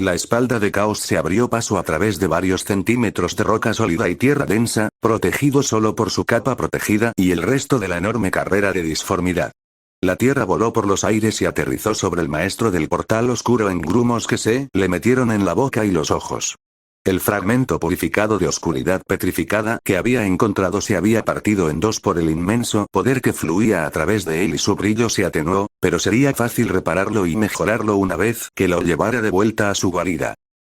La espalda de Caos se abrió paso a través de varios centímetros de roca sólida y tierra densa, protegido solo por su capa protegida y el resto de la enorme carrera de disformidad. La tierra voló por los aires y aterrizó sobre el maestro del portal oscuro en grumos que se le metieron en la boca y los ojos. El fragmento purificado de oscuridad petrificada que había encontrado se había partido en dos por el inmenso poder que fluía a través de él y su brillo se atenuó, pero sería fácil repararlo y mejorarlo una vez que lo llevara de vuelta a su guarida.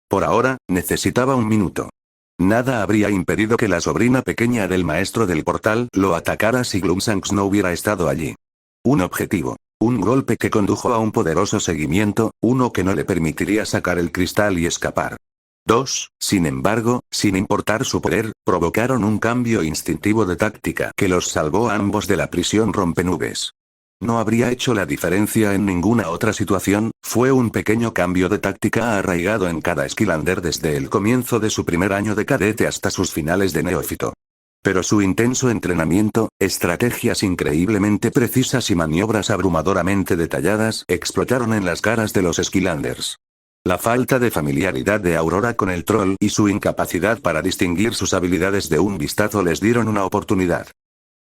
Por ahora, necesitaba un minuto. Nada habría impedido que la sobrina pequeña del maestro del portal lo atacara si Gloomshanks no hubiera estado allí. Un objetivo. Un golpe que condujo a un poderoso seguimiento, uno que no le permitiría sacar el cristal y escapar. Dos, sin embargo, sin importar su poder, provocaron un cambio instintivo de táctica que los salvó a ambos de la prisión rompenubes. No habría hecho la diferencia en ninguna otra situación, fue un pequeño cambio de táctica arraigado en cada Skylander desde el comienzo de su primer año de cadete hasta sus finales de neófito. Pero su intenso entrenamiento, estrategias increíblemente precisas y maniobras abrumadoramente detalladas explotaron en las caras de los Skylanders. La falta de familiaridad de Aurora con el troll y su incapacidad para distinguir sus habilidades de un vistazo les dieron una oportunidad.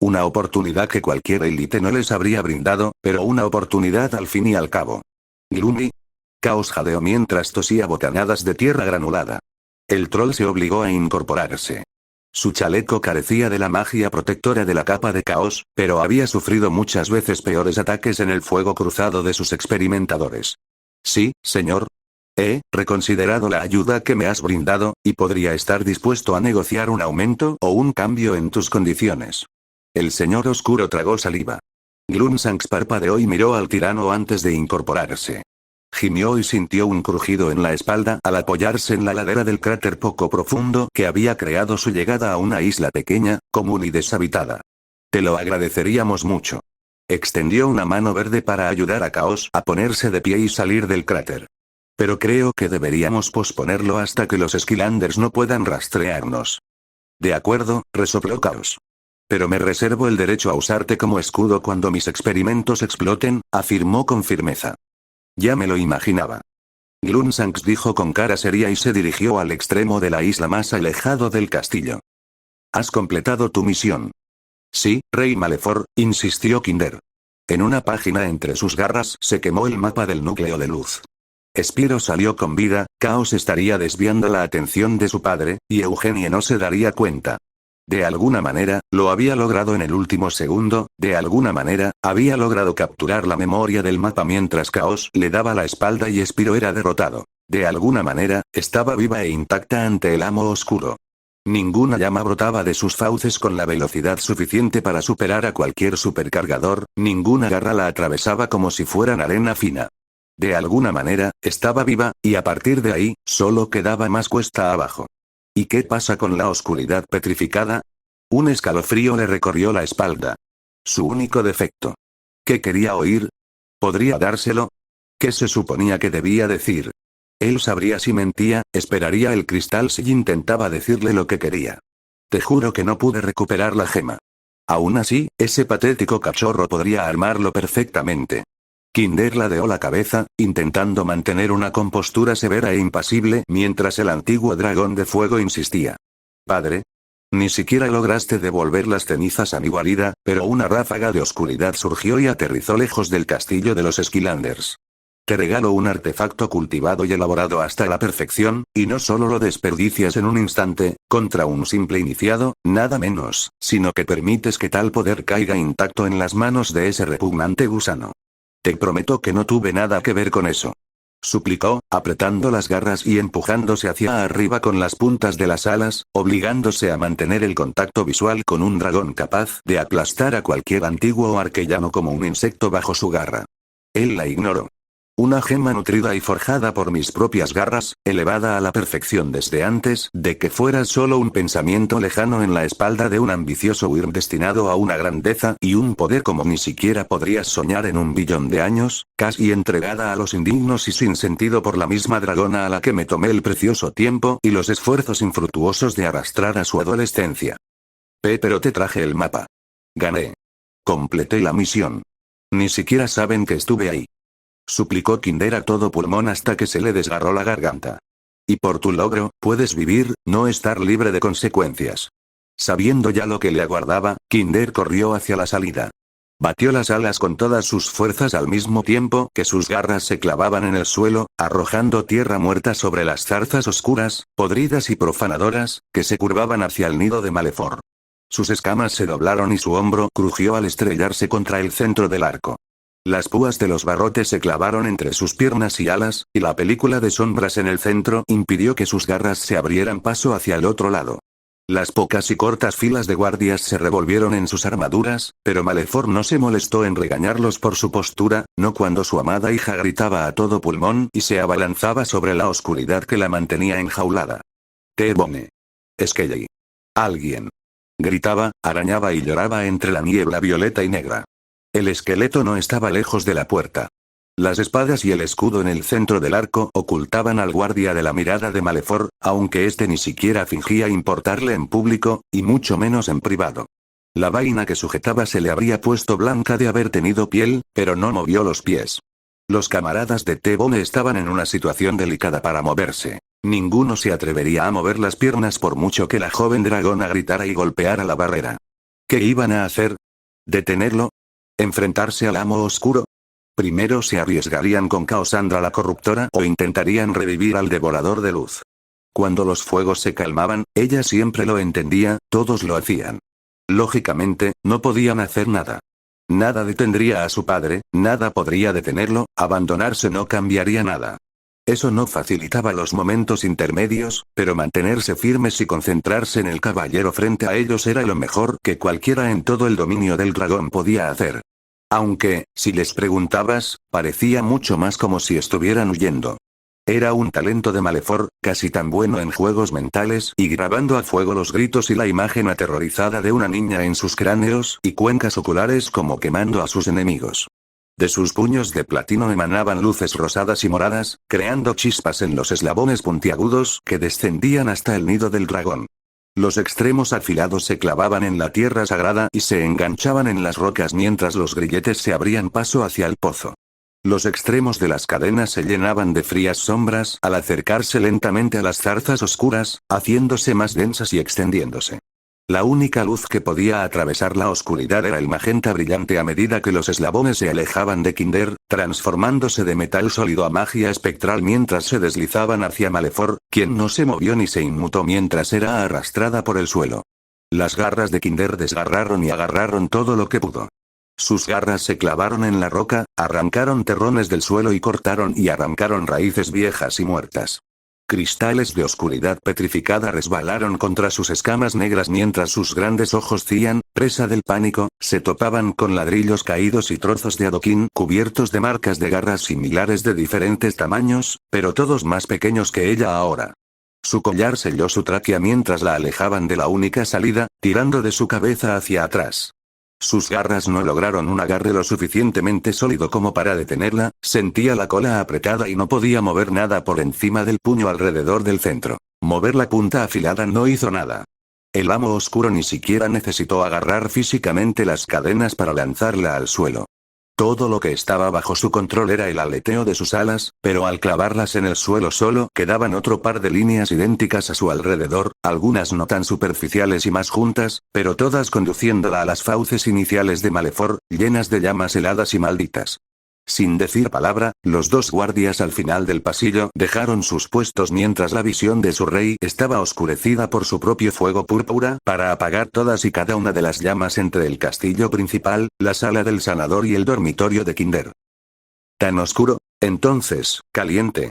Una oportunidad que cualquier élite no les habría brindado, pero una oportunidad al fin y al cabo. Gloomy. Caos jadeó mientras tosía bocanadas de tierra granulada. El troll se obligó a incorporarse. Su chaleco carecía de la magia protectora de la capa de Caos, pero había sufrido muchas veces peores ataques en el fuego cruzado de sus experimentadores. Sí, señor. He reconsiderado la ayuda que me has brindado, y podría estar dispuesto a negociar un aumento o un cambio en tus condiciones. El señor oscuro tragó saliva. Gloomshanks parpadeó y miró al tirano antes de incorporarse. Gimió y sintió un crujido en la espalda al apoyarse en la ladera del cráter poco profundo que había creado su llegada a una isla pequeña, común y deshabitada. Te lo agradeceríamos mucho. Extendió una mano verde para ayudar a Caos a ponerse de pie y salir del cráter. Pero creo que deberíamos posponerlo hasta que los Skylanders no puedan rastrearnos. De acuerdo, resopló Caos. Pero me reservo el derecho a usarte como escudo cuando mis experimentos exploten, afirmó con firmeza. Ya me lo imaginaba. Gloomshanks dijo con cara seria y se dirigió al extremo de la isla más alejado del castillo. ¿Has completado tu misión? Sí, Rey Malefor, insistió Kinder. En una página entre sus garras se quemó el mapa del núcleo de luz. Spyro salió con vida, Caos estaría desviando la atención de su padre, y Eugenie no se daría cuenta. De alguna manera, lo había logrado en el último segundo, de alguna manera, había logrado capturar la memoria del mapa mientras Caos le daba la espalda y Spyro era derrotado. De alguna manera, estaba viva e intacta ante el amo oscuro. Ninguna llama brotaba de sus fauces con la velocidad suficiente para superar a cualquier supercargador, ninguna garra la atravesaba como si fueran arena fina. De alguna manera, estaba viva, y a partir de ahí, solo quedaba más cuesta abajo. ¿Y qué pasa con la oscuridad petrificada? Un escalofrío le recorrió la espalda. Su único defecto. ¿Qué quería oír? ¿Podría dárselo? ¿Qué se suponía que debía decir? Él sabría si mentía, esperaría el cristal si intentaba decirle lo que quería. Te juro que no pude recuperar la gema. Aún así, ese patético cachorro podría armarlo perfectamente. Kinder ladeó la cabeza, intentando mantener una compostura severa e impasible mientras el antiguo dragón de fuego insistía. Padre. Ni siquiera lograste devolver las cenizas a mi guarida, pero una ráfaga de oscuridad surgió y aterrizó lejos del castillo de los Skylanders. Te regalo un artefacto cultivado y elaborado hasta la perfección, y no solo lo desperdicias en un instante, contra un simple iniciado, nada menos, sino que permites que tal poder caiga intacto en las manos de ese repugnante gusano. Te prometo que no tuve nada que ver con eso. Suplicó, apretando las garras y empujándose hacia arriba con las puntas de las alas, obligándose a mantener el contacto visual con un dragón capaz de aplastar a cualquier antiguo arquellano como un insecto bajo su garra. Él la ignoró. Una gema nutrida y forjada por mis propias garras, elevada a la perfección desde antes de que fuera solo un pensamiento lejano en la espalda de un ambicioso Wyrm destinado a una grandeza y un poder como ni siquiera podrías soñar en un billón de años, casi entregada a los indignos y sin sentido por la misma dragona a la que me tomé el precioso tiempo y los esfuerzos infructuosos de arrastrar a su adolescencia. Pero te traje el mapa. Gané. Completé la misión. Ni siquiera saben que estuve ahí. suplicó Kinder a todo pulmón hasta que se le desgarró la garganta. Y por tu logro, puedes vivir, no estar libre de consecuencias. Sabiendo ya lo que le aguardaba, Kinder corrió hacia la salida. Batió las alas con todas sus fuerzas al mismo tiempo que sus garras se clavaban en el suelo, arrojando tierra muerta sobre las zarzas oscuras, podridas y profanadoras, que se curvaban hacia el nido de Malefor. Sus escamas se doblaron y su hombro crujió al estrellarse contra el centro del arco. Las púas de los barrotes se clavaron entre sus piernas y alas, y la película de sombras en el centro impidió que sus garras se abrieran paso hacia el otro lado. Las pocas y cortas filas de guardias se revolvieron en sus armaduras, pero Malefor no se molestó en regañarlos por su postura, no cuando su amada hija gritaba a todo pulmón y se abalanzaba sobre la oscuridad que la mantenía enjaulada. T-Bone. Skelly. Alguien. Gritaba, arañaba y lloraba entre la niebla violeta y negra. El esqueleto no estaba lejos de la puerta. Las espadas y el escudo en el centro del arco ocultaban al guardia de la mirada de Malefor, aunque éste ni siquiera fingía importarle en público, y mucho menos en privado. La vaina que sujetaba se le habría puesto blanca de haber tenido piel, pero no movió los pies. Los camaradas de T-Bone estaban en una situación delicada para moverse. Ninguno se atrevería a mover las piernas por mucho que la joven dragona gritara y golpeara la barrera. ¿Qué iban a hacer? ¿Detenerlo? ¿Enfrentarse al amo oscuro? Primero se arriesgarían con Caosandra la corruptora o intentarían revivir al devorador de luz. Cuando los fuegos se calmaban, ella siempre lo entendía, todos lo hacían. Lógicamente, no podían hacer nada. Nada detendría a su padre, nada podría detenerlo, abandonarse no cambiaría nada. Eso no facilitaba los momentos intermedios, pero mantenerse firmes y concentrarse en el caballero frente a ellos era lo mejor que cualquiera en todo el dominio del dragón podía hacer. Aunque, si les preguntabas, parecía mucho más como si estuvieran huyendo. Era un talento de Malefor, casi tan bueno en juegos mentales y grabando a fuego los gritos y la imagen aterrorizada de una niña en sus cráneos y cuencas oculares como quemando a sus enemigos. De sus puños de platino emanaban luces rosadas y moradas, creando chispas en los eslabones puntiagudos que descendían hasta el nido del dragón. Los extremos afilados se clavaban en la tierra sagrada y se enganchaban en las rocas mientras los grilletes se abrían paso hacia el pozo. Los extremos de las cadenas se llenaban de frías sombras al acercarse lentamente a las zarzas oscuras, haciéndose más densas y extendiéndose. La única luz que podía atravesar la oscuridad era el magenta brillante a medida que los eslabones se alejaban de Kinder, transformándose de metal sólido a magia espectral mientras se deslizaban hacia Malefor, quien no se movió ni se inmutó mientras era arrastrada por el suelo. Las garras de Kinder desgarraron y agarraron todo lo que pudo. Sus garras se clavaron en la roca, arrancaron terrones del suelo y cortaron y arrancaron raíces viejas y muertas. Cristales de oscuridad petrificada resbalaron contra sus escamas negras mientras sus grandes ojos cían, presa del pánico, se topaban con ladrillos caídos y trozos de adoquín cubiertos de marcas de garras similares de diferentes tamaños, pero todos más pequeños que ella ahora. Su collar selló su tráquea mientras la alejaban de la única salida, tirando de su cabeza hacia atrás. Sus garras no lograron un agarre lo suficientemente sólido como para detenerla, sentía la cola apretada y no podía mover nada por encima del puño alrededor del centro. Mover la punta afilada no hizo nada. El amo oscuro ni siquiera necesitó agarrar físicamente las cadenas para lanzarla al suelo. Todo lo que estaba bajo su control era el aleteo de sus alas, pero al clavarlas en el suelo solo quedaban otro par de líneas idénticas a su alrededor, algunas no tan superficiales y más juntas, pero todas conduciéndola a las fauces iniciales de Malefor, llenas de llamas heladas y malditas. Sin decir palabra, los dos guardias al final del pasillo dejaron sus puestos mientras la visión de su rey estaba oscurecida por su propio fuego púrpura para apagar todas y cada una de las llamas entre el castillo principal, la sala del sanador y el dormitorio de Kinder. Tan oscuro, entonces, caliente.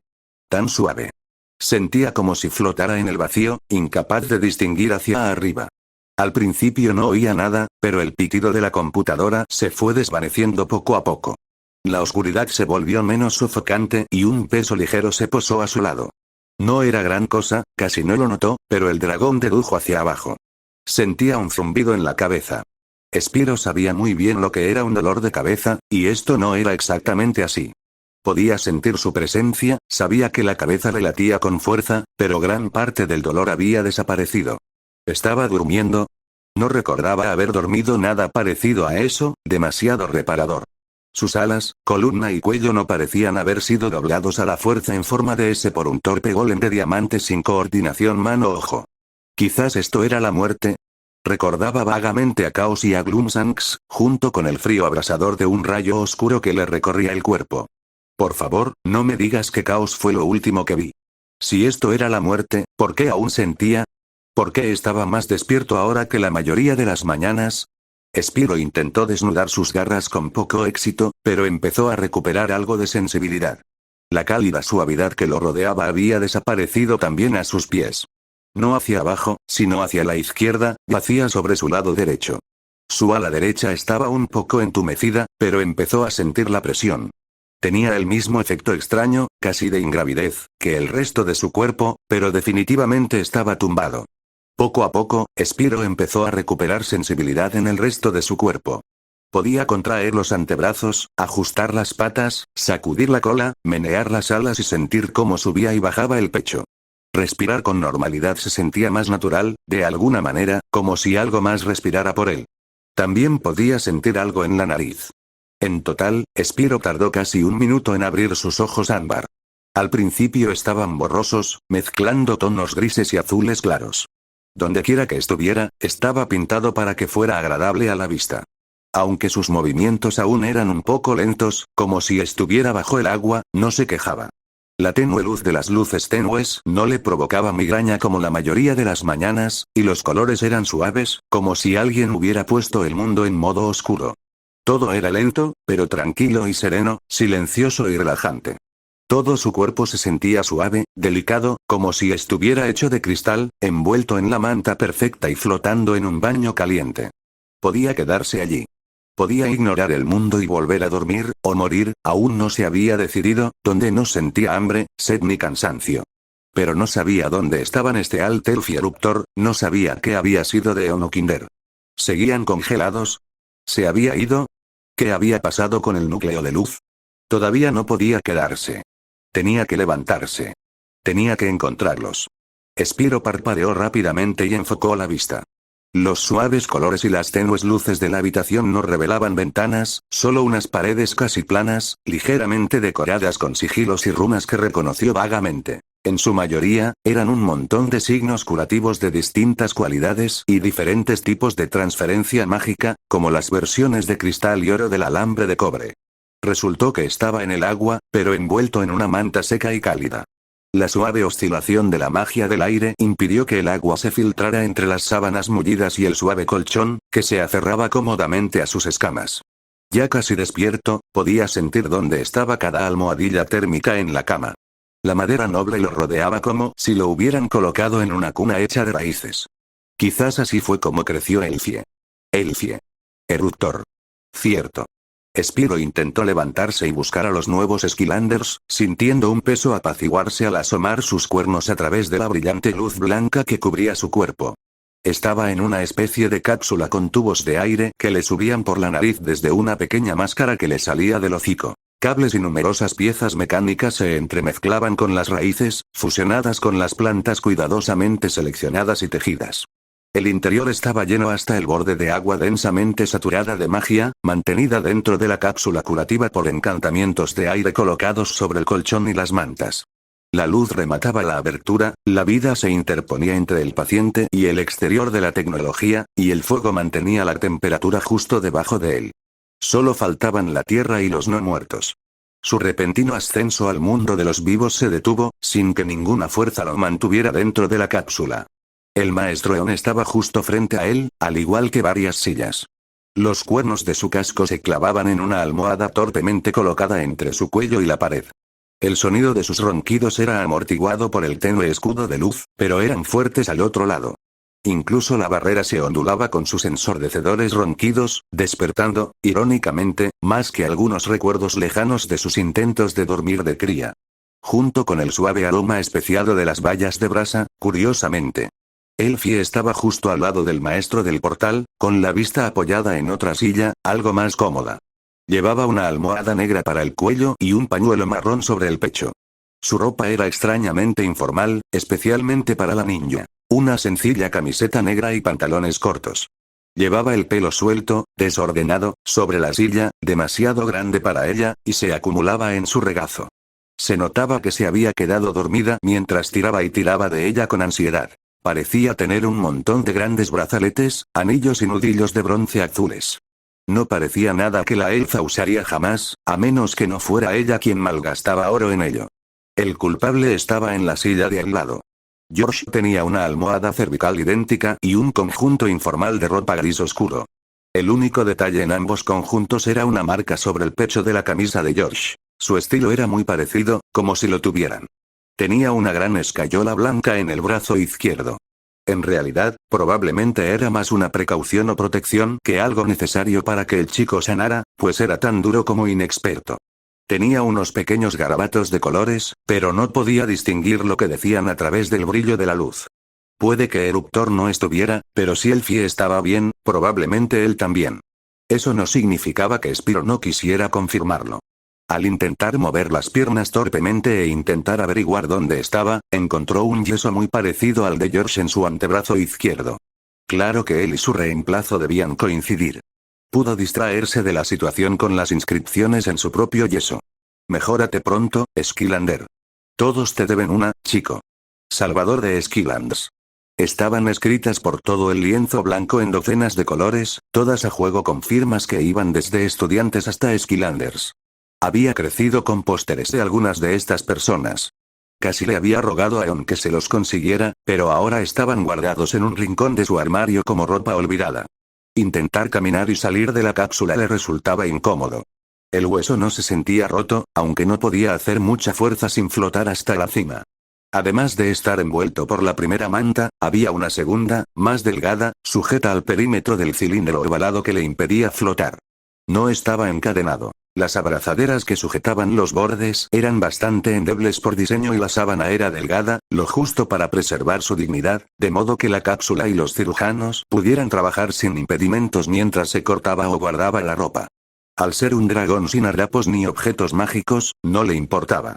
Tan suave. Sentía como si flotara en el vacío, incapaz de distinguir hacia arriba. Al principio no oía nada, pero el pitido de la computadora se fue desvaneciendo poco a poco. La oscuridad se volvió menos sofocante y un peso ligero se posó a su lado. No era gran cosa, casi no lo notó, pero el dragón dedujo hacia abajo. Sentía un zumbido en la cabeza. Spyro sabía muy bien lo que era un dolor de cabeza, y esto no era exactamente así. Podía sentir su presencia, sabía que la cabeza le latía con fuerza, pero gran parte del dolor había desaparecido. ¿Estaba durmiendo? No recordaba haber dormido nada parecido a eso, demasiado reparador. Sus alas, columna y cuello no parecían haber sido doblados a la fuerza en forma de S por un torpe golem de diamante sin coordinación mano-ojo. Quizás esto era la muerte. Recordaba vagamente a Chaos y a Gloomshanks, junto con el frío abrasador de un rayo oscuro que le recorría el cuerpo. Por favor, no me digas que Chaos fue lo último que vi. Si esto era la muerte, ¿por qué aún sentía? ¿Por qué estaba más despierto ahora que la mayoría de las mañanas? Spyro intentó desnudar sus garras con poco éxito, pero empezó a recuperar algo de sensibilidad. La cálida suavidad que lo rodeaba había desaparecido también a sus pies. No hacia abajo, sino hacia la izquierda, yacía sobre su lado derecho. Su ala derecha estaba un poco entumecida, pero empezó a sentir la presión. Tenía el mismo efecto extraño, casi de ingravidez, que el resto de su cuerpo, pero definitivamente estaba tumbado. Poco a poco, Spyro empezó a recuperar sensibilidad en el resto de su cuerpo. Podía contraer los antebrazos, ajustar las patas, sacudir la cola, menear las alas y sentir cómo subía y bajaba el pecho. Respirar con normalidad se sentía más natural, de alguna manera, como si algo más respirara por él. También podía sentir algo en la nariz. En total, Spyro tardó casi un minuto en abrir sus ojos ámbar. Al principio estaban borrosos, mezclando tonos grises y azules claros. Dondequiera que estuviera, estaba pintado para que fuera agradable a la vista. Aunque sus movimientos aún eran un poco lentos, como si estuviera bajo el agua, no se quejaba. La tenue luz de las luces tenues no le provocaba migraña como la mayoría de las mañanas, y los colores eran suaves, como si alguien hubiera puesto el mundo en modo oscuro. Todo era lento, pero tranquilo y sereno, silencioso y relajante. Todo su cuerpo se sentía suave, delicado, como si estuviera hecho de cristal, envuelto en la manta perfecta y flotando en un baño caliente. Podía quedarse allí. Podía ignorar el mundo y volver a dormir, o morir, aún no se había decidido, donde no sentía hambre, sed ni cansancio. Pero no sabía dónde estaban este Altelf y Eruptor, no sabía qué había sido de Onokinder. ¿Seguían congelados? ¿Se había ido? ¿Qué había pasado con el núcleo de luz? Todavía no podía quedarse. Tenía que levantarse. Tenía que encontrarlos. Spyro parpadeó rápidamente y enfocó la vista. Los suaves colores y las tenues luces de la habitación no revelaban ventanas, solo unas paredes casi planas, ligeramente decoradas con sigilos y runas que reconoció vagamente. En su mayoría, eran un montón de signos curativos de distintas cualidades y diferentes tipos de transferencia mágica, como las versiones de cristal y oro del alambre de cobre. Resultó que estaba en el agua, pero envuelto en una manta seca y cálida. La suave oscilación de la magia del aire impidió que el agua se filtrara entre las sábanas mullidas y el suave colchón, que se aferraba cómodamente a sus escamas. Ya casi despierto, podía sentir dónde estaba cada almohadilla térmica en la cama. La madera noble lo rodeaba como si lo hubieran colocado en una cuna hecha de raíces. Quizás así fue como creció Elfie. Elfie. Eruptor. Cierto. Spyro intentó levantarse y buscar a los nuevos Skylanders, sintiendo un peso apaciguarse al asomar sus cuernos a través de la brillante luz blanca que cubría su cuerpo. Estaba en una especie de cápsula con tubos de aire que le subían por la nariz desde una pequeña máscara que le salía del hocico. Cables y numerosas piezas mecánicas se entremezclaban con las raíces, fusionadas con las plantas cuidadosamente seleccionadas y tejidas. El interior estaba lleno hasta el borde de agua densamente saturada de magia, mantenida dentro de la cápsula curativa por encantamientos de aire colocados sobre el colchón y las mantas. La luz remataba la abertura, la vida se interponía entre el paciente y el exterior de la tecnología, y el fuego mantenía la temperatura justo debajo de él. Solo faltaban la tierra y los no muertos. Su repentino ascenso al mundo de los vivos se detuvo, sin que ninguna fuerza lo mantuviera dentro de la cápsula. El maestro Eon estaba justo frente a él, al igual que varias sillas. Los cuernos de su casco se clavaban en una almohada torpemente colocada entre su cuello y la pared. El sonido de sus ronquidos era amortiguado por el tenue escudo de luz, pero eran fuertes al otro lado. Incluso la barrera se ondulaba con sus ensordecedores ronquidos, despertando, irónicamente, más que algunos recuerdos lejanos de sus intentos de dormir de cría. Junto con el suave aroma especiado de las bayas de brasa, curiosamente. Elfie estaba justo al lado del maestro del portal, con la vista apoyada en otra silla, algo más cómoda. Llevaba una almohada negra para el cuello y un pañuelo marrón sobre el pecho. Su ropa era extrañamente informal, especialmente para la niña. Una sencilla camiseta negra y pantalones cortos. Llevaba el pelo suelto, desordenado, sobre la silla, demasiado grande para ella, y se acumulaba en su regazo. Se notaba que se había quedado dormida mientras tiraba y tiraba de ella con ansiedad. Parecía tener un montón de grandes brazaletes, anillos y nudillos de bronce azules. No parecía nada que la elfa usaría jamás, a menos que no fuera ella quien malgastaba oro en ello. El culpable estaba en la silla de al lado. George tenía una almohada cervical idéntica y un conjunto informal de ropa gris oscuro. El único detalle en ambos conjuntos era una marca sobre el pecho de la camisa de George. Su estilo era muy parecido, como si lo tuvieran. Tenía una gran escayola blanca en el brazo izquierdo. En realidad, probablemente era más una precaución o protección que algo necesario para que el chico sanara, pues era tan duro como inexperto. Tenía unos pequeños garabatos de colores, pero no podía distinguir lo que decían a través del brillo de la luz. Puede que Eruptor no estuviera, pero si Elfie estaba bien, probablemente él también. Eso no significaba que Spiro no quisiera confirmarlo. Al intentar mover las piernas torpemente e intentar averiguar dónde estaba, encontró un yeso muy parecido al de George en su antebrazo izquierdo. Claro que él y su reemplazo debían coincidir. Pudo distraerse de la situación con las inscripciones en su propio yeso. Mejórate pronto, Skylander. Todos te deben una, chico. Salvador de Skylands. Estaban escritas por todo el lienzo blanco en docenas de colores, todas a juego con firmas que iban desde estudiantes hasta Skylanders. Había crecido con pósteres de algunas de estas personas. Casi le había rogado a Eon que se los consiguiera, pero ahora estaban guardados en un rincón de su armario como ropa olvidada. Intentar caminar y salir de la cápsula le resultaba incómodo. El hueso no se sentía roto, aunque no podía hacer mucha fuerza sin flotar hasta la cima. Además de estar envuelto por la primera manta, había una segunda, más delgada, sujeta al perímetro del cilindro ovalado que le impedía flotar. No estaba encadenado. Las abrazaderas que sujetaban los bordes eran bastante endebles por diseño y la sábana era delgada, lo justo para preservar su dignidad, de modo que la cápsula y los cirujanos pudieran trabajar sin impedimentos mientras se cortaba o guardaba la ropa. Al ser un dragón sin harapos ni objetos mágicos, no le importaba.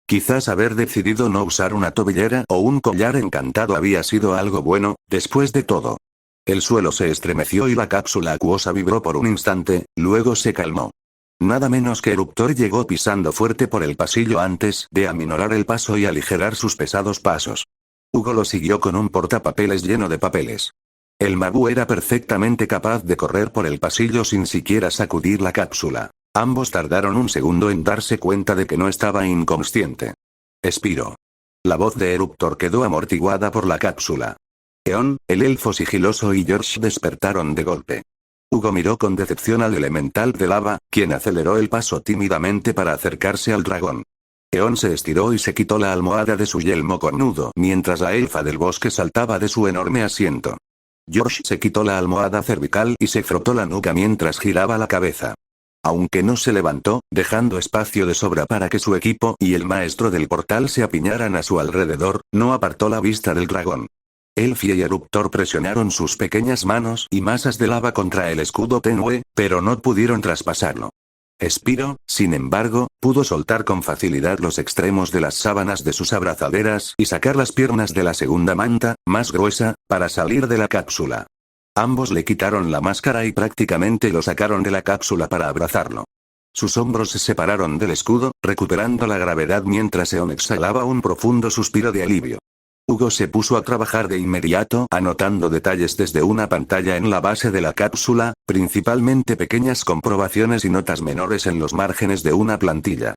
Quizás haber decidido no usar una tobillera o un collar encantado había sido algo bueno, después de todo. El suelo se estremeció y la cápsula acuosa vibró por un instante, luego se calmó. Nada menos que Eruptor llegó pisando fuerte por el pasillo antes de aminorar el paso y aligerar sus pesados pasos. Hugo lo siguió con un portapapeles lleno de papeles. El Magu era perfectamente capaz de correr por el pasillo sin siquiera sacudir la cápsula. Ambos tardaron un segundo en darse cuenta de que no estaba inconsciente. Spiro. La voz de Eruptor quedó amortiguada por la cápsula. Eon, el elfo sigiloso y George despertaron de golpe. Hugo miró con decepción al elemental de lava, quien aceleró el paso tímidamente para acercarse al dragón. Eon se estiró y se quitó la almohada de su yelmo cornudo, mientras la elfa del bosque saltaba de su enorme asiento. George se quitó la almohada cervical y se frotó la nuca mientras giraba la cabeza. Aunque no se levantó, dejando espacio de sobra para que su equipo y el maestro del portal se apiñaran a su alrededor, no apartó la vista del dragón. Elfie y Eruptor presionaron sus pequeñas manos y masas de lava contra el escudo tenue, pero no pudieron traspasarlo. Spiro, sin embargo, pudo soltar con facilidad los extremos de las sábanas de sus abrazaderas y sacar las piernas de la segunda manta, más gruesa, para salir de la cápsula. Ambos le quitaron la máscara y prácticamente lo sacaron de la cápsula para abrazarlo. Sus hombros se separaron del escudo, recuperando la gravedad mientras Eon exhalaba un profundo suspiro de alivio. Hugo se puso a trabajar de inmediato, anotando detalles desde una pantalla en la base de la cápsula, principalmente pequeñas comprobaciones y notas menores en los márgenes de una plantilla.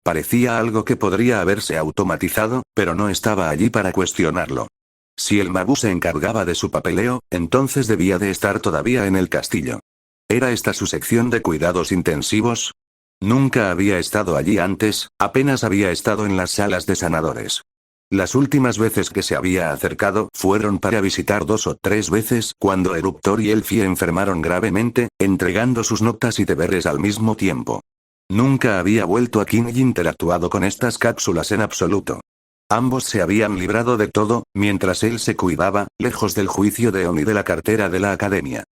Parecía algo que podría haberse automatizado, pero no estaba allí para cuestionarlo. Si el Magu se encargaba de su papeleo, entonces debía de estar todavía en el castillo. ¿Era esta su sección de cuidados intensivos? Nunca había estado allí antes, apenas había estado en las salas de sanadores. Las últimas veces que se había acercado fueron para visitar 2 o 3 veces cuando Eruptor y Elfie enfermaron gravemente, entregando sus notas y deberes al mismo tiempo. Nunca había vuelto aquí ni interactuado con estas cápsulas en absoluto. Ambos se habían librado de todo, mientras él se cuidaba, lejos del juicio de Eon y de la cartera de la academia.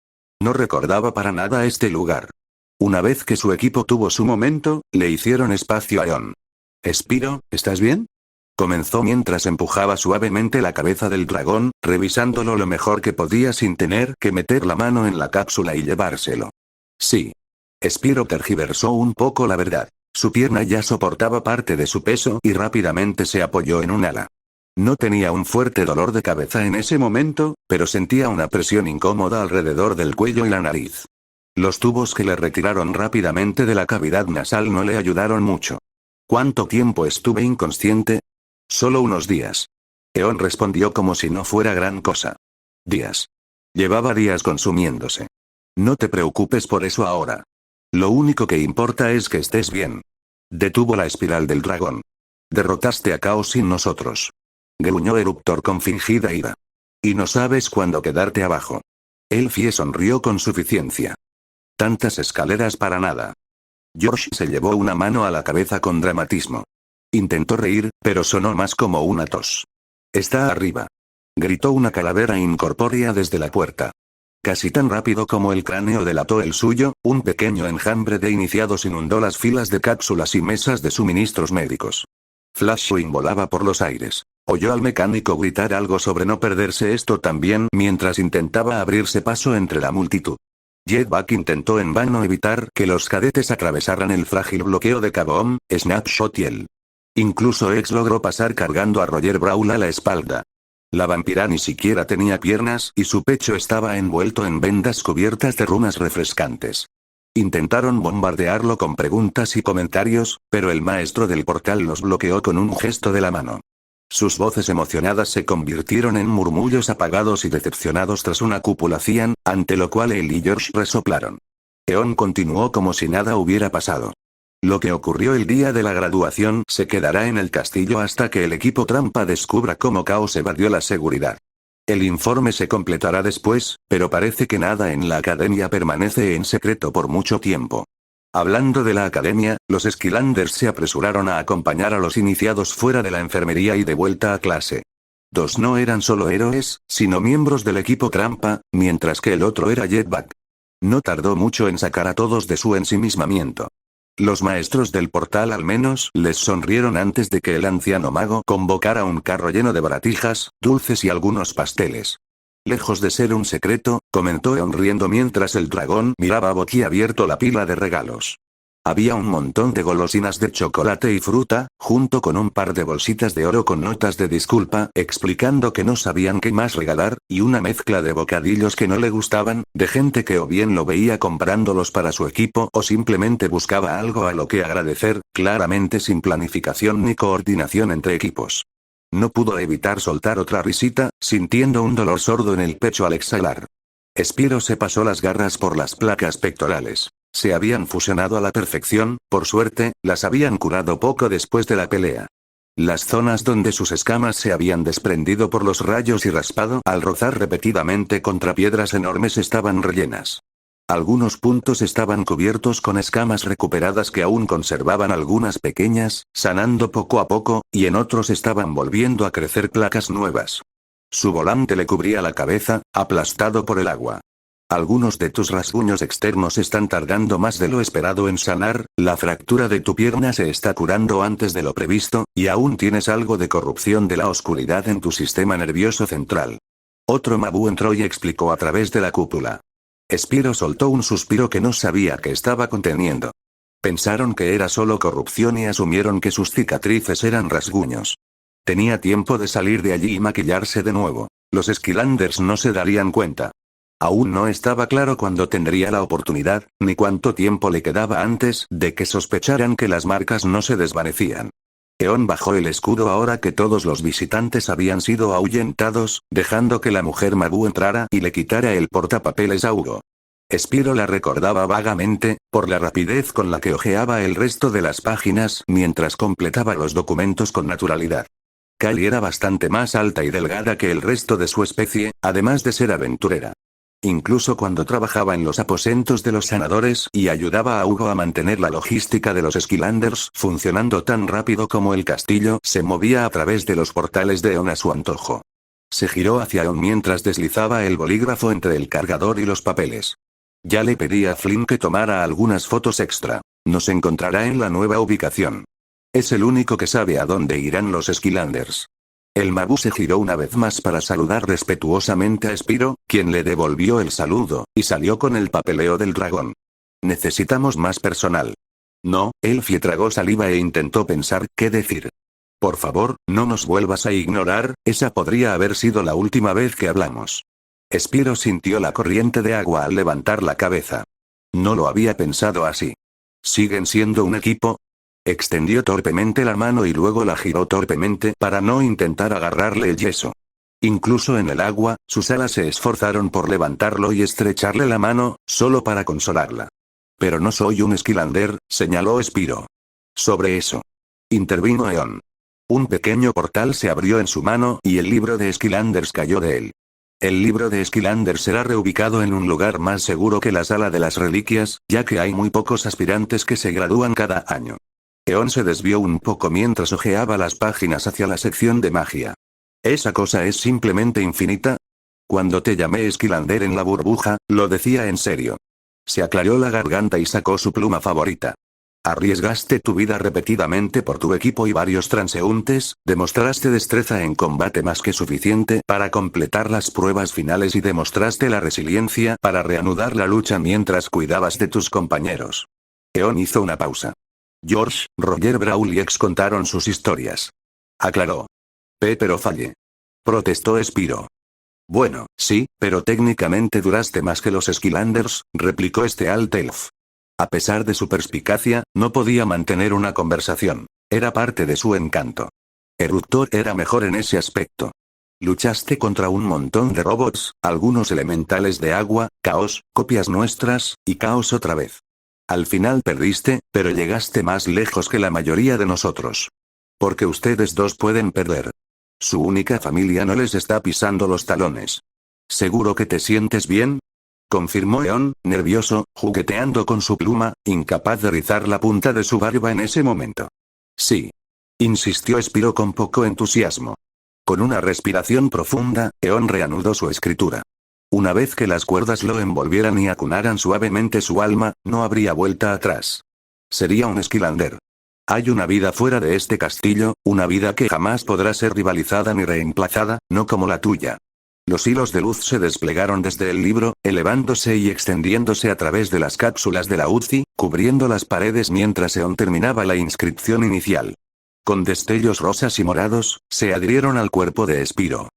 No recordaba para nada este lugar. Una vez que su equipo tuvo su momento, le hicieron espacio a Eon. «Spiro, ¿estás bien?». Comenzó mientras empujaba suavemente la cabeza del dragón, revisándolo lo mejor que podía sin tener que meter la mano en la cápsula y llevárselo. Sí. Spyro tergiversó un poco la verdad. Su pierna ya soportaba parte de su peso y rápidamente se apoyó en un ala. No tenía un fuerte dolor de cabeza en ese momento, pero sentía una presión incómoda alrededor del cuello y la nariz. Los tubos que le retiraron rápidamente de la cavidad nasal no le ayudaron mucho. ¿Cuánto tiempo estuve inconsciente? Solo unos días. Eon respondió como si no fuera gran cosa. Días. Llevaba días consumiéndose. No te preocupes por eso ahora. Lo único que importa es que estés bien. Detuvo la espiral del dragón. Derrotaste a Chaos sin nosotros. Gruñó Eruptor con fingida ira. Y no sabes cuándo quedarte abajo. Elfie sonrió con suficiencia. Tantas escaleras para nada. George se llevó una mano a la cabeza con dramatismo. Intentó reír, pero sonó más como una tos. Está arriba. Gritó una calavera incorpórea desde la puerta. Casi tan rápido como el cráneo delató el suyo, un pequeño enjambre de iniciados inundó las filas de cápsulas y mesas de suministros médicos. Flashwing volaba por los aires. Oyó al mecánico gritar algo sobre no perderse esto también mientras intentaba abrirse paso entre la multitud. Jetpack intentó en vano evitar que los cadetes atravesaran el frágil bloqueo de Kaboom, Snapshot y él. Incluso X logró pasar cargando a Roger Brawl a la espalda. La vampira ni siquiera tenía piernas y su pecho estaba envuelto en vendas cubiertas de runas refrescantes. Intentaron bombardearlo con preguntas y comentarios, pero el maestro del portal los bloqueó con un gesto de la mano. Sus voces emocionadas se convirtieron en murmullos apagados y decepcionados tras una cúpula cian, ante lo cual él y George resoplaron. Eon continuó como si nada hubiera pasado. Lo que ocurrió el día de la graduación se quedará en el castillo hasta que el equipo trampa descubra cómo Chaos evadió la seguridad. El informe se completará después, pero parece que nada en la academia permanece en secreto por mucho tiempo. Hablando de la academia, los Skylanders se apresuraron a acompañar a los iniciados fuera de la enfermería y de vuelta a clase. Dos no eran solo héroes, sino miembros del equipo trampa, mientras que el otro era Jetpack. No tardó mucho en sacar a todos de su ensimismamiento. Los maestros del portal al menos les sonrieron antes de que el anciano mago convocara un carro lleno de baratijas, dulces y algunos pasteles. Lejos de ser un secreto, comentó Eon riendo mientras el dragón miraba boquiabierto la pila de regalos. Había un montón de golosinas de chocolate y fruta, junto con un par de bolsitas de oro con notas de disculpa, explicando que no sabían qué más regalar, y una mezcla de bocadillos que no le gustaban, de gente que o bien lo veía comprándolos para su equipo o simplemente buscaba algo a lo que agradecer, claramente sin planificación ni coordinación entre equipos. No pudo evitar soltar otra risita, sintiendo un dolor sordo en el pecho al exhalar. Spyro se pasó las garras por las placas pectorales. Se habían fusionado a la perfección, por suerte, las habían curado poco después de la pelea. Las zonas donde sus escamas se habían desprendido por los rayos y raspado al rozar repetidamente contra piedras enormes estaban rellenas. Algunos puntos estaban cubiertos con escamas recuperadas que aún conservaban algunas pequeñas, sanando poco a poco, y en otros estaban volviendo a crecer placas nuevas. Su volante le cubría la cabeza, aplastado por el agua. Algunos de tus rasguños externos están tardando más de lo esperado en sanar, la fractura de tu pierna se está curando antes de lo previsto, y aún tienes algo de corrupción de la oscuridad en tu sistema nervioso central. Otro Mabu entró y explicó a través de la cúpula. Spyro soltó un suspiro que no sabía que estaba conteniendo. Pensaron que era solo corrupción y asumieron que sus cicatrices eran rasguños. Tenía tiempo de salir de allí y maquillarse de nuevo. Los Skylanders no se darían cuenta. Aún no estaba claro cuándo tendría la oportunidad, ni cuánto tiempo le quedaba antes de que sospecharan que las marcas no se desvanecían. Eon bajó el escudo ahora que todos los visitantes habían sido ahuyentados, dejando que la mujer Mabu entrara y le quitara el portapapeles a Hugo. Spyro la recordaba vagamente, por la rapidez con la que hojeaba el resto de las páginas mientras completaba los documentos con naturalidad. Kali era bastante más alta y delgada que el resto de su especie, además de ser aventurera. Incluso cuando trabajaba en los aposentos de los sanadores y ayudaba a Hugo a mantener la logística de los Skylanders funcionando tan rápido como el castillo se movía a través de los portales de Eon a su antojo. Se giró hacia Eon mientras deslizaba el bolígrafo entre el cargador y los papeles. Ya le pedí a Flynn que tomara algunas fotos extra. Nos encontrará en la nueva ubicación. Es el único que sabe a dónde irán los Skylanders. El Mabu se giró una vez más para saludar respetuosamente a Spyro, quien le devolvió el saludo, y salió con el papeleo del dragón. Necesitamos más personal. No, Elfie tragó saliva e intentó pensar qué decir. Por favor, no nos vuelvas a ignorar, esa podría haber sido la última vez que hablamos. Spyro sintió la corriente de agua al levantar la cabeza. No lo había pensado así. ¿Siguen siendo un equipo? Extendió torpemente la mano y luego la giró torpemente para no intentar agarrarle el yeso. Incluso en el agua, sus alas se esforzaron por levantarlo y estrecharle la mano, solo para consolarla. Pero no soy un Skylander, señaló Spyro. Sobre eso. Intervino Eon. Un pequeño portal se abrió en su mano y el libro de Skylanders cayó de él. El libro de Skylanders será reubicado en un lugar más seguro que la sala de las reliquias, ya que hay muy pocos aspirantes que se gradúan cada año. Eon se desvió un poco mientras hojeaba las páginas hacia la sección de magia. ¿Esa cosa es simplemente infinita? Cuando te llamé Skylander en la burbuja, lo decía en serio. Se aclaró la garganta y sacó su pluma favorita. Arriesgaste tu vida repetidamente por tu equipo y varios transeúntes, demostraste destreza en combate más que suficiente para completar las pruebas finales y demostraste la resiliencia para reanudar la lucha mientras cuidabas de tus compañeros. Eon hizo una pausa. George, Roger Brawl y X contaron sus historias. Aclaró. Pero falle. Protestó Spyro. Bueno, sí, pero técnicamente duraste más que los Skylanders, replicó este Alt Elf. A pesar de su perspicacia, no podía mantener una conversación. Era parte de su encanto. Eruptor era mejor en ese aspecto. Luchaste contra un montón de robots, algunos elementales de agua, caos, copias nuestras, y caos otra vez. Al final perdiste, pero llegaste más lejos que la mayoría de nosotros. Porque ustedes dos pueden perder. Su única familia no les está pisando los talones. ¿Seguro que te sientes bien? Confirmó Eon, nervioso, jugueteando con su pluma, incapaz de rizar la punta de su barba en ese momento. Sí. Insistió Spyro con poco entusiasmo. Con una respiración profunda, Eon reanudó su escritura. Una vez que las cuerdas lo envolvieran y acunaran suavemente su alma, no habría vuelta atrás. Sería un Skylander. Hay una vida fuera de este castillo, una vida que jamás podrá ser rivalizada ni reemplazada, no como la tuya. Los hilos de luz se desplegaron desde el libro, elevándose y extendiéndose a través de las cápsulas de la UCI, cubriendo las paredes mientras Eon terminaba la inscripción inicial. Con destellos rosas y morados, se adhirieron al cuerpo de Spyro.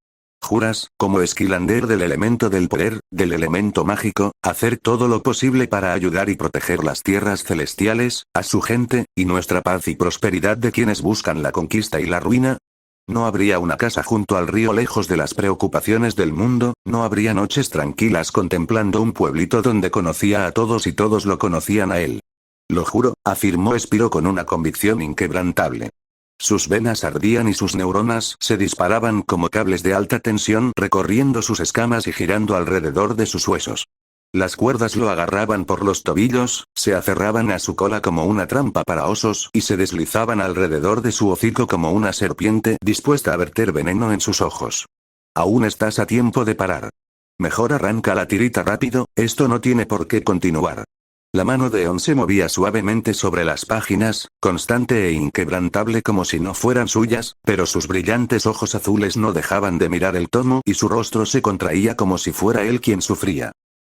Juras, como Skylander del elemento del poder, del elemento mágico, hacer todo lo posible para ayudar y proteger las tierras celestiales, a su gente, y nuestra paz y prosperidad de quienes buscan la conquista y la ruina. No habría una casa junto al río lejos de las preocupaciones del mundo, no habría noches tranquilas contemplando un pueblito donde conocía a todos y todos lo conocían a él. Lo juro, afirmó Spyro con una convicción inquebrantable. Sus venas ardían y sus neuronas se disparaban como cables de alta tensión recorriendo sus escamas y girando alrededor de sus huesos. Las cuerdas lo agarraban por los tobillos, se aferraban a su cola como una trampa para osos y se deslizaban alrededor de su hocico como una serpiente dispuesta a verter veneno en sus ojos. Aún estás a tiempo de parar. Mejor arranca la tirita rápido, esto no tiene por qué continuar. La mano de Eon se movía suavemente sobre las páginas, constante e inquebrantable como si no fueran suyas, pero sus brillantes ojos azules no dejaban de mirar el tomo y su rostro se contraía como si fuera él quien sufría.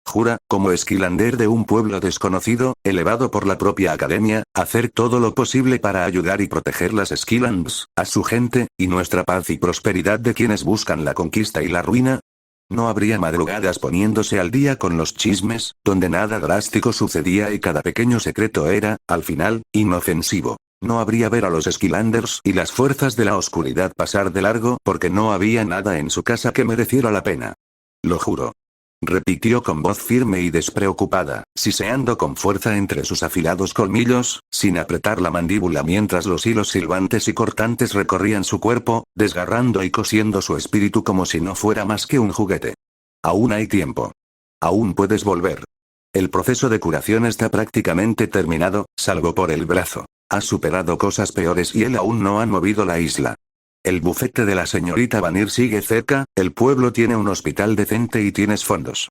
Jura, como Skylander de un pueblo desconocido, elevado por la propia academia, hacer todo lo posible para ayudar y proteger las Skylands, a su gente, y nuestra paz y prosperidad de quienes buscan la conquista y la ruina. No habría madrugadas poniéndose al día con los chismes, donde nada drástico sucedía y cada pequeño secreto era, al final, inofensivo. No habría ver a los Skylanders y las fuerzas de la oscuridad pasar de largo porque no había nada en su casa que mereciera la pena. Lo juro. Repitió con voz firme y despreocupada, siseando con fuerza entre sus afilados colmillos, sin apretar la mandíbula mientras los hilos silbantes y cortantes recorrían su cuerpo, desgarrando y cosiendo su espíritu como si no fuera más que un juguete. Aún hay tiempo. Aún puedes volver. El proceso de curación está prácticamente terminado, salvo por el brazo. Has superado cosas peores y él aún no ha movido la isla. El bufete de la señorita Vanir sigue cerca, el pueblo tiene un hospital decente y tienes fondos.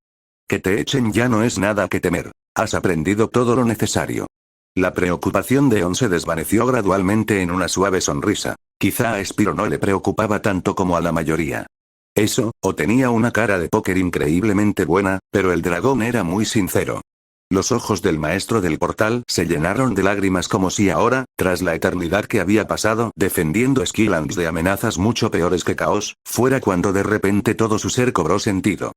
Que te echen ya no es nada que temer. Has aprendido todo lo necesario. La preocupación de On se desvaneció gradualmente en una suave sonrisa. Quizá a Spyro no le preocupaba tanto como a la mayoría. Eso, o tenía una cara de póker increíblemente buena, pero el dragón era muy sincero. Los ojos del maestro del portal se llenaron de lágrimas como si ahora, tras la eternidad que había pasado defendiendo Skylands de amenazas mucho peores que Caos, fuera cuando de repente todo su ser cobró sentido.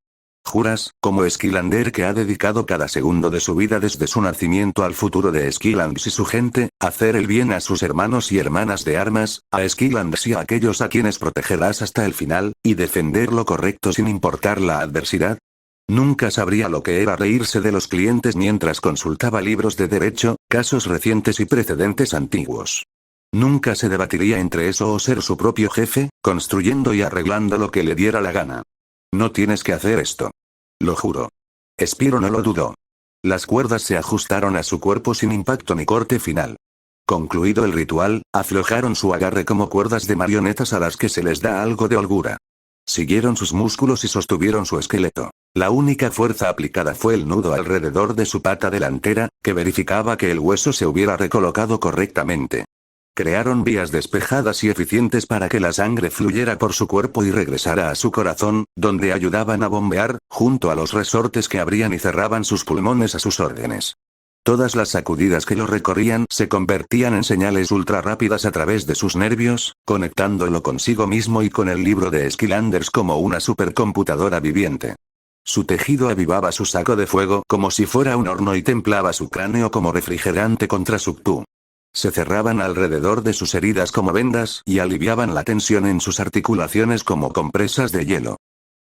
¿Juras, como Skylander que ha dedicado cada segundo de su vida desde su nacimiento al futuro de Skylands y su gente, hacer el bien a sus hermanos y hermanas de armas, a Skylands y a aquellos a quienes protegerás hasta el final, y defender lo correcto sin importar la adversidad? Nunca sabría lo que era reírse de los clientes mientras consultaba libros de derecho, casos recientes y precedentes antiguos. Nunca se debatiría entre eso o ser su propio jefe, construyendo y arreglando lo que le diera la gana. No tienes que hacer esto. Lo juro. Spyro no lo dudó. Las cuerdas se ajustaron a su cuerpo sin impacto ni corte final. Concluido el ritual, aflojaron su agarre como cuerdas de marionetas a las que se les da algo de holgura. Siguieron sus músculos y sostuvieron su esqueleto. La única fuerza aplicada fue el nudo alrededor de su pata delantera, que verificaba que el hueso se hubiera recolocado correctamente. Crearon vías despejadas y eficientes para que la sangre fluyera por su cuerpo y regresara a su corazón, donde ayudaban a bombear, junto a los resortes que abrían y cerraban sus pulmones a sus órdenes. Todas las sacudidas que lo recorrían se convertían en señales ultra rápidas a través de sus nervios, conectándolo consigo mismo y con el libro de Skylanders como una supercomputadora viviente. Su tejido avivaba su saco de fuego como si fuera un horno y templaba su cráneo como refrigerante contra su Cthulhu. Se cerraban alrededor de sus heridas como vendas y aliviaban la tensión en sus articulaciones como compresas de hielo.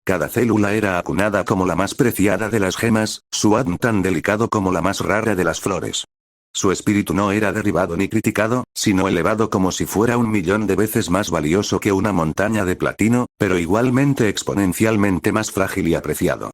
Cada célula era acunada como la más preciada de las gemas, su ADN tan delicado como la más rara de las flores. Su espíritu no era derribado ni criticado, sino elevado como si fuera 1.000.000 de veces más valioso que una montaña de platino, pero igualmente exponencialmente más frágil y apreciado.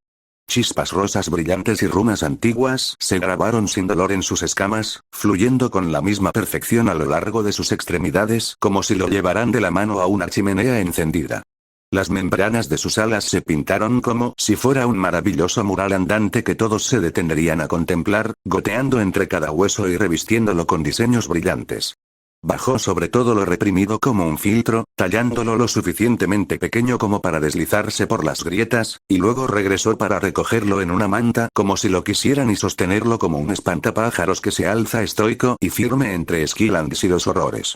Chispas rosas brillantes y runas antiguas se grabaron sin dolor en sus escamas, fluyendo con la misma perfección a lo largo de sus extremidades como si lo llevaran de la mano a una chimenea encendida. Las membranas de sus alas se pintaron como si fuera un maravilloso mural andante que todos se detendrían a contemplar, goteando entre cada hueso y revistiéndolo con diseños brillantes. Bajó sobre todo lo reprimido como un filtro, tallándolo lo suficientemente pequeño como para deslizarse por las grietas, y luego regresó para recogerlo en una manta como si lo quisieran y sostenerlo como un espantapájaros que se alza estoico y firme entre Skylands y los horrores.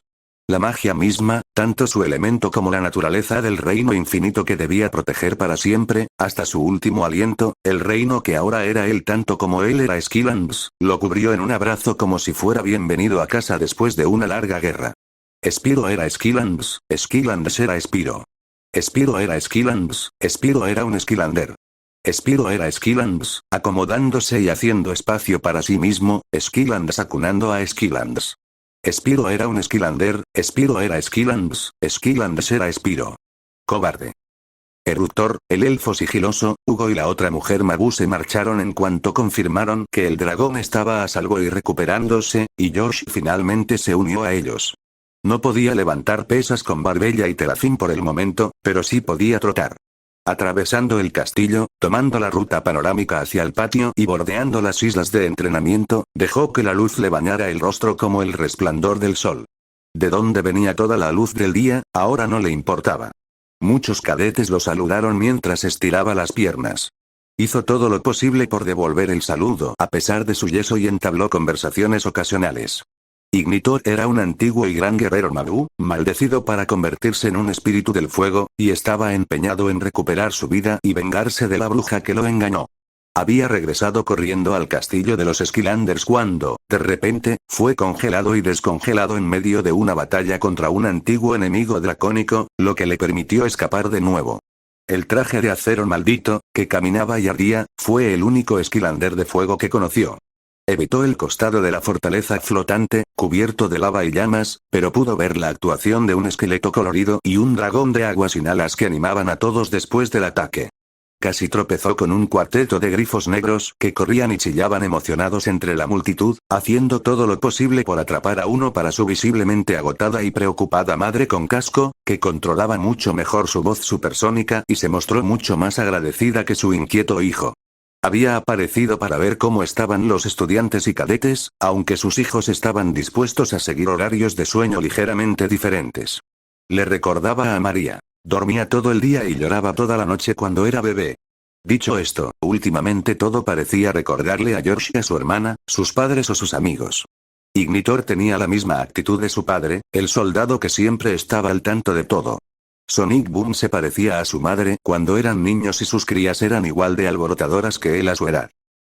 La magia misma, tanto su elemento como la naturaleza del reino infinito que debía proteger para siempre, hasta su último aliento, el reino que ahora era él tanto como él era Skylands, lo cubrió en un abrazo como si fuera bienvenido a casa después de una larga guerra. Spyro era Skylands, Skylands era Spyro. Spyro era Skylands, Spyro era un Skylander. Spyro era Skylands, acomodándose y haciendo espacio para sí mismo, Skylands acunando a Skylands. Spyro era un Skylander, Spyro era Skylands, Skylands era Spyro. Cobarde. Eruptor, el elfo sigiloso, Hugo y la otra mujer Mabu se marcharon en cuanto confirmaron que el dragón estaba a salvo y recuperándose, y Josh finalmente se unió a ellos. No podía levantar pesas con Barbella y Telafín por el momento, pero sí podía trotar. Atravesando el castillo, tomando la ruta panorámica hacia el patio y bordeando las islas de entrenamiento, dejó que la luz le bañara el rostro como el resplandor del sol. De dónde venía toda la luz del día, ahora no le importaba. Muchos cadetes lo saludaron mientras estiraba las piernas. Hizo todo lo posible por devolver el saludo a pesar de su yeso y entabló conversaciones ocasionales. Ignitor era un antiguo y gran guerrero Mabu, maldecido para convertirse en un espíritu del fuego, y estaba empeñado en recuperar su vida y vengarse de la bruja que lo engañó. Había regresado corriendo al castillo de los Skylanders cuando, de repente, fue congelado y descongelado en medio de una batalla contra un antiguo enemigo dracónico, lo que le permitió escapar de nuevo. El traje de acero maldito, que caminaba y ardía, fue el único Skylander de fuego que conoció. Evitó el costado de la fortaleza flotante, cubierto de lava y llamas, pero pudo ver la actuación de un esqueleto colorido y un dragón de agua sin alas que animaban a todos después del ataque. Casi tropezó con un cuarteto de grifos negros que corrían y chillaban emocionados entre la multitud, haciendo todo lo posible por atrapar a uno para su visiblemente agotada y preocupada madre con casco, que controlaba mucho mejor su voz supersónica y se mostró mucho más agradecida que su inquieto hijo. Había aparecido para ver cómo estaban los estudiantes y cadetes, aunque sus hijos estaban dispuestos a seguir horarios de sueño ligeramente diferentes. Le recordaba a María. Dormía todo el día y lloraba toda la noche cuando era bebé. Dicho esto, últimamente todo parecía recordarle a George y a su hermana, sus padres o sus amigos. Ignitor tenía la misma actitud de su padre, el soldado que siempre estaba al tanto de todo. Sonic Boom se parecía a su madre cuando eran niños y sus crías eran igual de alborotadoras que él a su edad.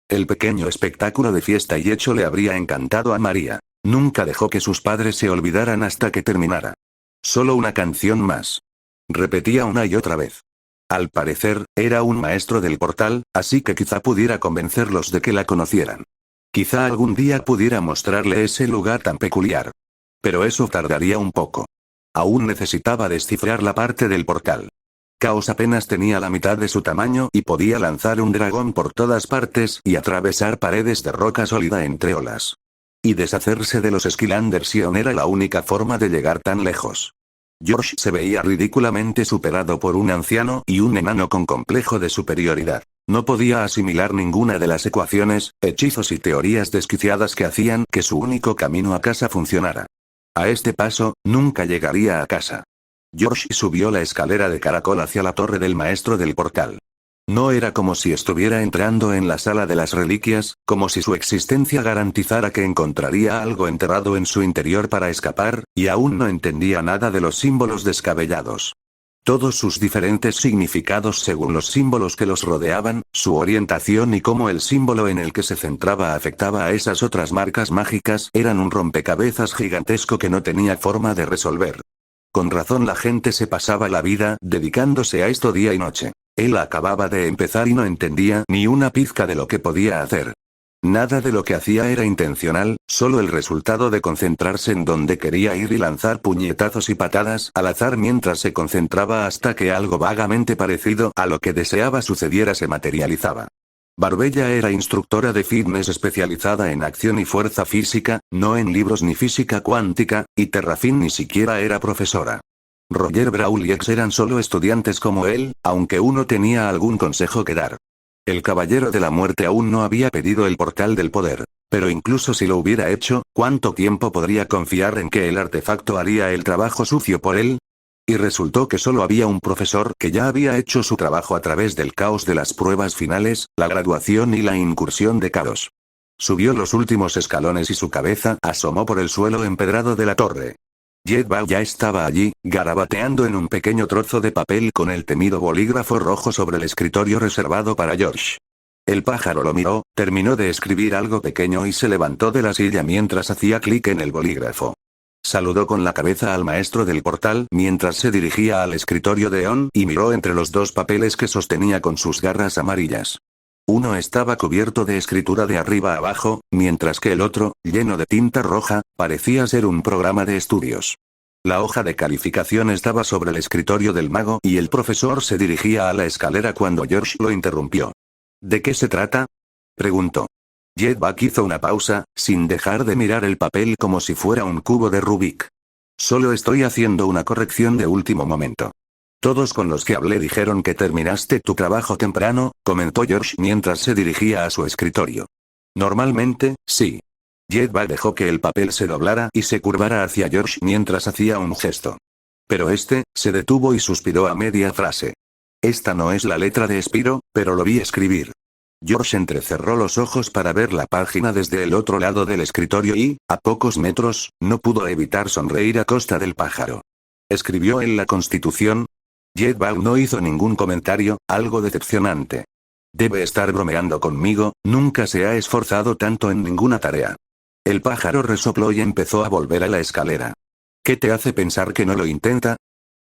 El pequeño espectáculo de fiesta y hecho le habría encantado a María. Nunca dejó que sus padres se olvidaran hasta que terminara. Solo una canción más. Repetía una y otra vez. Al parecer, era un maestro del portal, así que quizá pudiera convencerlos de que la conocieran. Quizá algún día pudiera mostrarle ese lugar tan peculiar. Pero eso tardaría un poco. Aún necesitaba descifrar la parte del portal. Caos apenas tenía la mitad de su tamaño y podía lanzar un dragón por todas partes y atravesar paredes de roca sólida entre olas. Y deshacerse de los Skylanders Ion era la única forma de llegar tan lejos. George se veía ridículamente superado por un anciano y un enano con complejo de superioridad. No podía asimilar ninguna de las ecuaciones, hechizos y teorías desquiciadas que hacían que su único camino a casa funcionara. A este paso, nunca llegaría a casa. George subió la escalera de caracol hacia la torre del maestro del portal. No era como si estuviera entrando en la sala de las reliquias, como si su existencia garantizara que encontraría algo enterrado en su interior para escapar, y aún no entendía nada de los símbolos descabellados. Todos sus diferentes significados según los símbolos que los rodeaban, su orientación y cómo el símbolo en el que se centraba afectaba a esas otras marcas mágicas eran un rompecabezas gigantesco que no tenía forma de resolver. Con razón la gente se pasaba la vida dedicándose a esto día y noche. Él acababa de empezar y no entendía ni una pizca de lo que podía hacer. Nada de lo que hacía era intencional, solo el resultado de concentrarse en donde quería ir y lanzar puñetazos y patadas al azar mientras se concentraba hasta que algo vagamente parecido a lo que deseaba sucediera se materializaba. Barbella era instructora de fitness especializada en acción y fuerza física, no en libros ni física cuántica, y Terrafin ni siquiera era profesora. Roger Brawl y X eran solo estudiantes como él, aunque uno tenía algún consejo que dar. El Caballero de la Muerte aún no había pedido el portal del poder. Pero incluso si lo hubiera hecho, ¿cuánto tiempo podría confiar en que el artefacto haría el trabajo sucio por él? Y resultó que solo había un profesor que ya había hecho su trabajo a través del caos de las pruebas finales, la graduación y la incursión de Caos. Subió los últimos escalones y su cabeza asomó por el suelo empedrado de la torre. Jetbag ya estaba allí, garabateando en un pequeño trozo de papel con el temido bolígrafo rojo sobre el escritorio reservado para George. El pájaro lo miró, terminó de escribir algo pequeño y se levantó de la silla mientras hacía clic en el bolígrafo. Saludó con la cabeza al maestro del portal mientras se dirigía al escritorio de On y miró entre los dos papeles que sostenía con sus garras amarillas. Uno estaba cubierto de escritura de arriba a abajo, mientras que el otro, lleno de tinta roja, parecía ser un programa de estudios. La hoja de calificación estaba sobre el escritorio del mago y el profesor se dirigía a la escalera cuando George lo interrumpió. ¿De qué se trata?, preguntó. Jetbag hizo una pausa, sin dejar de mirar el papel como si fuera un cubo de Rubik. Solo estoy haciendo una corrección de último momento. Todos con los que hablé dijeron que terminaste tu trabajo temprano, comentó George mientras se dirigía a su escritorio. Normalmente, sí. Jetbag dejó que el papel se doblara y se curvara hacia George mientras hacía un gesto. Pero se detuvo y suspiró a media frase. Esta no es la letra de Spyro, pero lo vi escribir. George entrecerró los ojos para ver la página desde el otro lado del escritorio y, a pocos metros, no pudo evitar sonreír a costa del pájaro. ¿Escribió en la Constitución? Jetbag no hizo ningún comentario, algo decepcionante. Debe estar bromeando conmigo, nunca se ha esforzado tanto en ninguna tarea. El pájaro resopló y empezó a volver a la escalera. ¿Qué te hace pensar que no lo intenta?,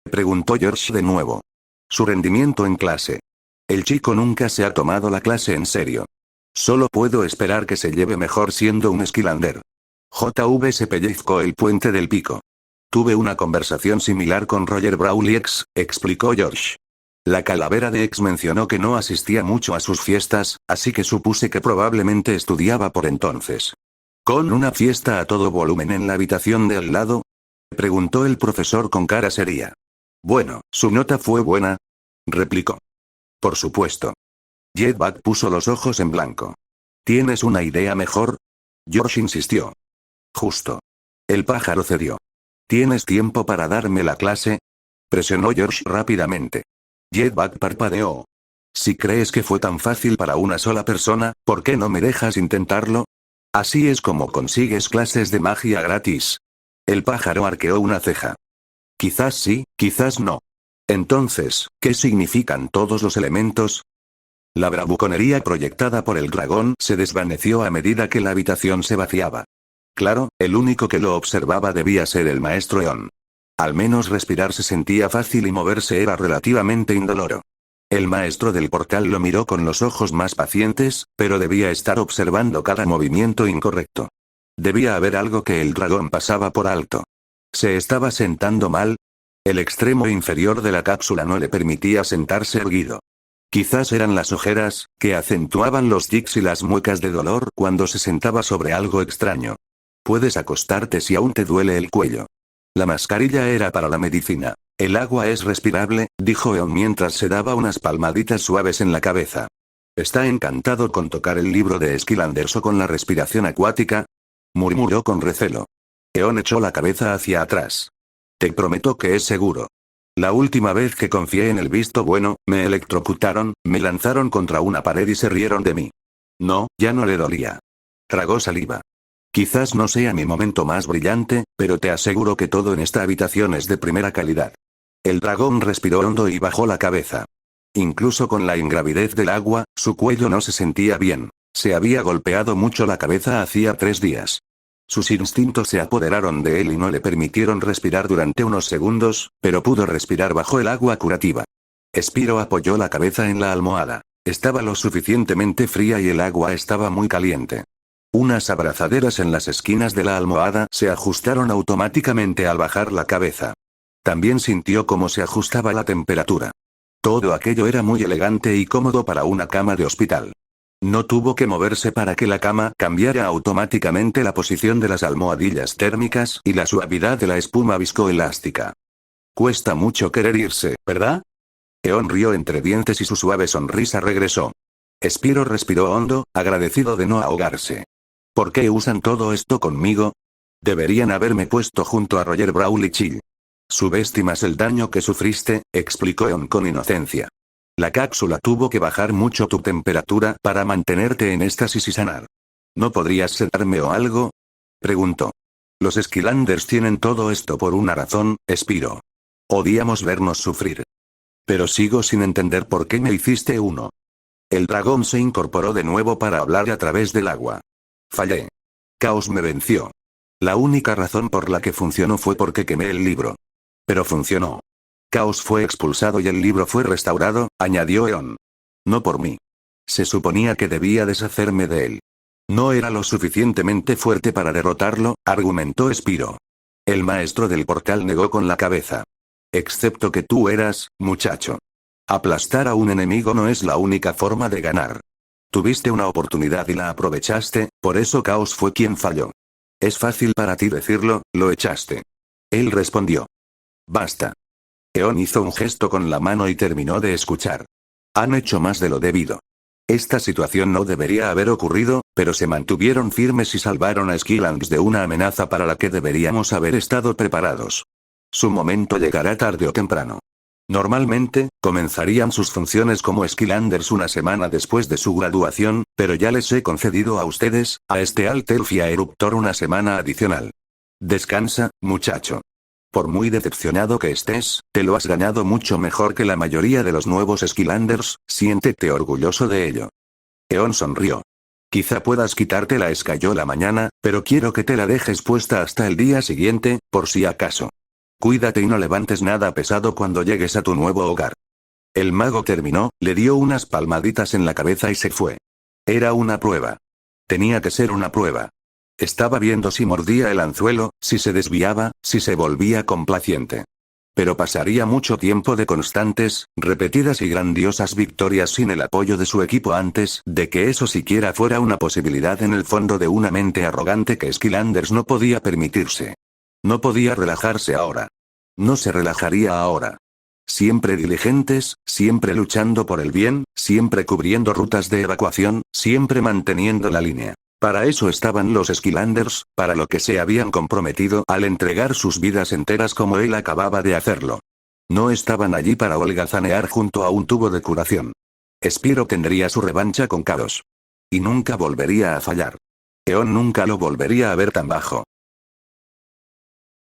preguntó George de nuevo. Su rendimiento en clase. El chico nunca se ha tomado la clase en serio. Solo puedo esperar que se lleve mejor siendo un Skylander. JV se pellizcó el puente del pico. Tuve una conversación similar con Roger Brawl y X, explicó George. La calavera de X mencionó que no asistía mucho a sus fiestas, así que supuse que probablemente estudiaba por entonces. ¿Con una fiesta a todo volumen en la habitación de al lado?, preguntó el profesor con cara seria. Bueno, su nota fue buena, replicó. Por supuesto. Jetpack puso los ojos en blanco. ¿Tienes una idea mejor? George insistió. Justo. El pájaro cedió. ¿Tienes tiempo para darme la clase? Presionó George rápidamente. Jetpack parpadeó. Si crees que fue tan fácil para una sola persona, ¿por qué no me dejas intentarlo? Así es como consigues clases de magia gratis. El pájaro arqueó una ceja. Quizás sí, quizás no. Entonces, ¿qué significan todos los elementos? La bravuconería proyectada por el dragón se desvaneció a medida que la habitación se vaciaba. Claro, el único que lo observaba debía ser el maestro Eon. Al menos respirar se sentía fácil y moverse era relativamente indoloro. El maestro del portal lo miró con los ojos más pacientes, pero debía estar observando cada movimiento incorrecto. Debía haber algo que el dragón pasaba por alto. ¿Se estaba sentando mal? El extremo inferior de la cápsula no le permitía sentarse erguido. Quizás eran las ojeras, que acentuaban los tics y las muecas de dolor cuando se sentaba sobre algo extraño. Puedes acostarte si aún te duele el cuello. La mascarilla era para la medicina. El agua es respirable, dijo Eon mientras se daba unas palmaditas suaves en la cabeza. ¿Está encantado con tocar el libro de Skylanders o con la respiración acuática? Murmuró con recelo. Eon echó la cabeza hacia atrás. Te prometo que es seguro. La última vez que confié en el visto bueno, me electrocutaron, me lanzaron contra una pared y se rieron de mí. No, ya no le dolía. Tragó saliva. Quizás no sea mi momento más brillante, pero te aseguro que todo en esta habitación es de primera calidad. El dragón respiró hondo y bajó la cabeza. Incluso con la ingravidez del agua, su cuello no se sentía bien. Se había golpeado mucho la cabeza hacía 3 días. Sus instintos se apoderaron de él y no le permitieron respirar durante unos segundos, pero pudo respirar bajo el agua curativa. Spyro apoyó la cabeza en la almohada. Estaba lo suficientemente fría y el agua estaba muy caliente. Unas abrazaderas en las esquinas de la almohada se ajustaron automáticamente al bajar la cabeza. También sintió cómo se ajustaba la temperatura. Todo aquello era muy elegante y cómodo para una cama de hospital. No tuvo que moverse para que la cama cambiara automáticamente la posición de las almohadillas térmicas y la suavidad de la espuma viscoelástica. Cuesta mucho querer irse, ¿verdad? Eon rió entre dientes y su suave sonrisa regresó. Spyro respiró hondo, agradecido de no ahogarse. ¿Por qué usan todo esto conmigo? Deberían haberme puesto junto a Roger Brawl y Chill. Subestimas el daño que sufriste, explicó Eon con inocencia. La cápsula tuvo que bajar mucho tu temperatura para mantenerte en éxtasis y sanar. ¿No podrías sedarme o algo? Preguntó. Los Skylanders tienen todo esto por una razón, Spyro. Odiamos vernos sufrir. Pero sigo sin entender por qué me hiciste uno. El dragón se incorporó de nuevo para hablar a través del agua. Fallé. Caos me venció. La única razón por la que funcionó fue porque quemé el libro. Pero funcionó. Caos fue expulsado y el libro fue restaurado, añadió Eon. No por mí. Se suponía que debía deshacerme de él. No era lo suficientemente fuerte para derrotarlo, argumentó Spyro. El maestro del portal negó con la cabeza. Excepto que tú eras, muchacho. Aplastar a un enemigo no es la única forma de ganar. Tuviste una oportunidad y la aprovechaste, por eso Caos fue quien falló. Es fácil para ti decirlo, lo echaste. Él respondió. Basta. Eon hizo un gesto con la mano y terminó de escuchar. Han hecho más de lo debido. Esta situación no debería haber ocurrido, pero se mantuvieron firmes y salvaron a Skylanders de una amenaza para la que deberíamos haber estado preparados. Su momento llegará tarde o temprano. Normalmente, comenzarían sus funciones como Skylanders una semana después de su graduación, pero ya les he concedido a ustedes, a este Altelf y a Eruptor una semana adicional. Descansa, muchacho. Por muy decepcionado que estés, te lo has ganado mucho mejor que la mayoría de los nuevos Skylanders, siéntete orgulloso de ello. Eon sonrió. Quizá puedas quitarte la escayola mañana, pero quiero que te la dejes puesta hasta el día siguiente, por si acaso. Cuídate y no levantes nada pesado cuando llegues a tu nuevo hogar. El mago terminó, le dio unas palmaditas en la cabeza y se fue. Era una prueba. Tenía que ser una prueba. Estaba viendo si mordía el anzuelo, si se desviaba, si se volvía complaciente. Pero pasaría mucho tiempo de constantes, repetidas y grandiosas victorias sin el apoyo de su equipo antes de que eso siquiera fuera una posibilidad en el fondo de una mente arrogante que Skylanders no podía permitirse. No podía relajarse ahora. No se relajaría ahora. siempre diligentes, siempre luchando por el bien, siempre cubriendo rutas de evacuación, siempre manteniendo la línea. Para eso estaban los Skylanders, para lo que se habían comprometido al entregar sus vidas enteras como él acababa de hacerlo. No estaban allí para holgazanear junto a un tubo de curación. Spyro tendría su revancha con Chaos. Y nunca volvería a fallar. Eon nunca lo volvería a ver tan bajo.